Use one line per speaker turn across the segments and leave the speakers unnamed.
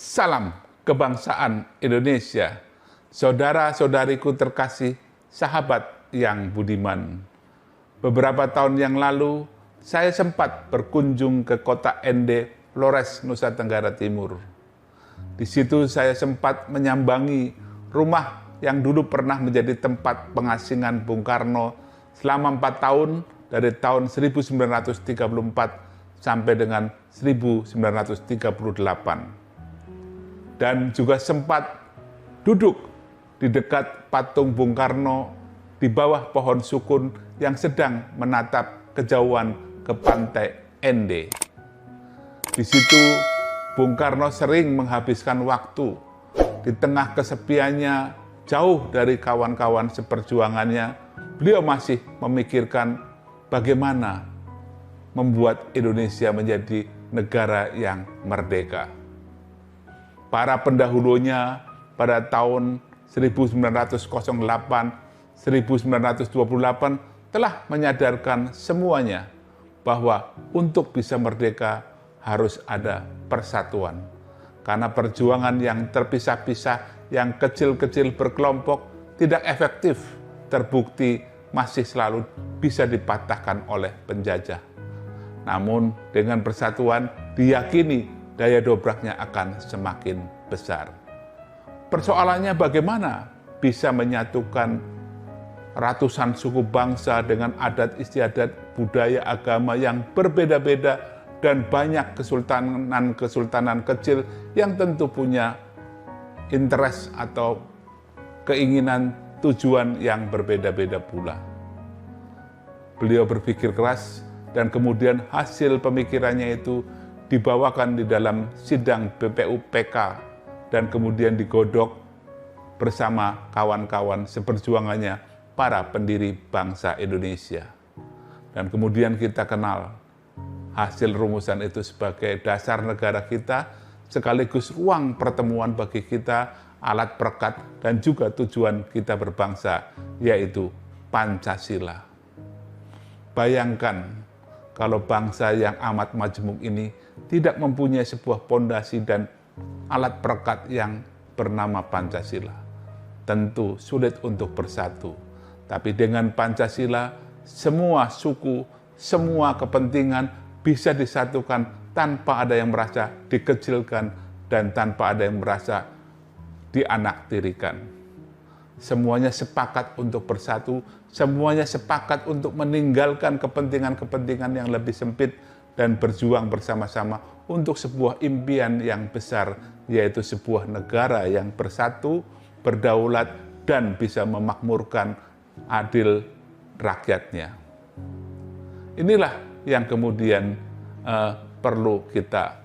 Salam kebangsaan Indonesia, saudara-saudariku terkasih, sahabat yang budiman. Beberapa tahun yang lalu, saya sempat berkunjung ke kota Ende, Flores, Nusa Tenggara Timur. Di situ saya sempat menyambangi rumah yang dulu pernah menjadi tempat pengasingan Bung Karno selama 4 tahun, dari tahun 1934 sampai dengan 1938. Dan juga sempat duduk di dekat patung Bung Karno di bawah pohon sukun yang sedang menatap kejauhan ke pantai Ende. Di situ Bung Karno sering menghabiskan waktu di tengah kesepiannya, jauh dari kawan-kawan seperjuangannya. Beliau masih memikirkan bagaimana membuat Indonesia menjadi negara yang merdeka. Para pendahulunya pada tahun 1908, 1928 telah menyadarkan semuanya bahwa untuk bisa merdeka harus ada persatuan. Karena perjuangan yang terpisah-pisah, yang kecil-kecil berkelompok tidak efektif, terbukti masih selalu bisa dipatahkan oleh penjajah. Namun dengan persatuan diyakini daya dobraknya akan semakin besar. Persoalannya bagaimana bisa menyatukan ratusan suku bangsa dengan adat istiadat, budaya, agama yang berbeda-beda dan banyak kesultanan-kesultanan kecil yang tentu punya interest atau keinginan tujuan yang berbeda-beda pula. Beliau berpikir keras dan kemudian hasil pemikirannya itu dibawakan di dalam sidang BPUPK dan kemudian digodok bersama kawan-kawan seperjuangannya, para pendiri bangsa Indonesia. Dan kemudian kita kenal hasil rumusan itu sebagai dasar negara kita, sekaligus ruang pertemuan bagi kita, alat perekat dan juga tujuan kita berbangsa, yaitu Pancasila. Bayangkan kalau bangsa yang amat majemuk ini tidak mempunyai sebuah pondasi dan alat perekat yang bernama Pancasila. Tentu sulit untuk bersatu. Tapi dengan Pancasila, semua suku, semua kepentingan bisa disatukan tanpa ada yang merasa dikecilkan dan tanpa ada yang merasa dianaktirikan. Semuanya sepakat untuk bersatu, semuanya sepakat untuk meninggalkan kepentingan-kepentingan yang lebih sempit dan berjuang bersama-sama untuk sebuah impian yang besar, yaitu sebuah negara yang bersatu, berdaulat, dan bisa memakmurkan adil rakyatnya. Inilah yang kemudian perlu kita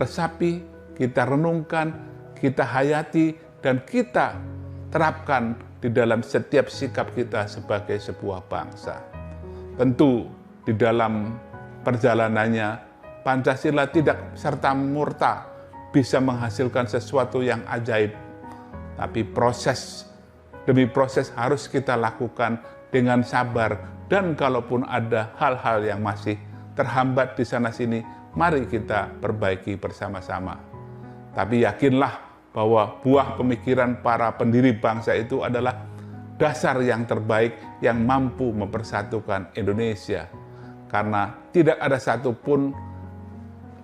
resapi, kita renungkan, kita hayati, dan kita terapkan di dalam setiap sikap kita sebagai sebuah bangsa. Tentu di dalam perjalanannya, Pancasila tidak serta-merta bisa menghasilkan sesuatu yang ajaib. Tapi proses demi proses harus kita lakukan dengan sabar. Dan kalaupun ada hal-hal yang masih terhambat di sana-sini, mari kita perbaiki bersama-sama. Tapi yakinlah bahwa buah pemikiran para pendiri bangsa itu adalah dasar yang terbaik yang mampu mempersatukan Indonesia. Karena tidak ada satupun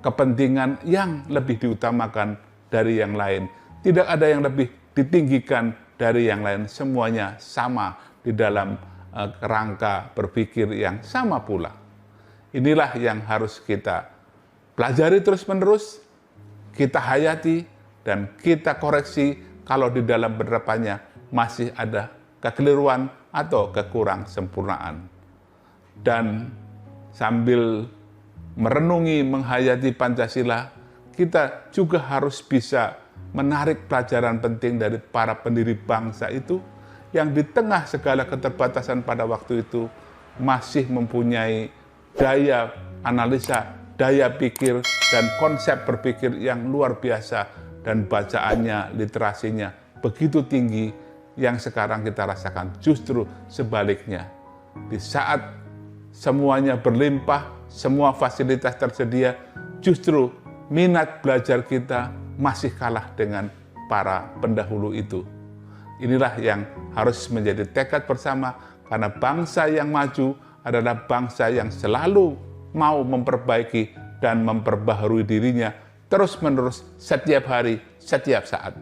kepentingan yang lebih diutamakan dari yang lain. Tidak ada yang lebih ditinggikan dari yang lain. Semuanya sama di dalam kerangka berpikir yang sama pula. Inilah yang harus kita pelajari terus-menerus, kita hayati, dan kita koreksi kalau di dalam penerapannya masih ada kekeliruan atau kekurang sempurnaan. Dan sambil merenungi, menghayati Pancasila, kita juga harus bisa menarik pelajaran penting dari para pendiri bangsa itu yang di tengah segala keterbatasan pada waktu itu masih mempunyai daya analisa, daya pikir, dan konsep berpikir yang luar biasa, dan bacaannya, literasinya begitu tinggi yang sekarang kita rasakan justru sebaliknya. Di saat semuanya berlimpah, semua fasilitas tersedia, justru minat belajar kita, masih kalah dengan para pendahulu itu. Inilah yang harus menjadi tekad bersama, karena bangsa yang maju adalah bangsa yang selalu mau memperbaiki dan memperbaharui dirinya terus-menerus setiap hari, setiap saat.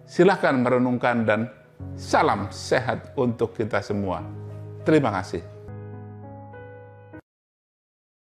Silakan merenungkan dan salam sehat untuk kita semua. Terima kasih.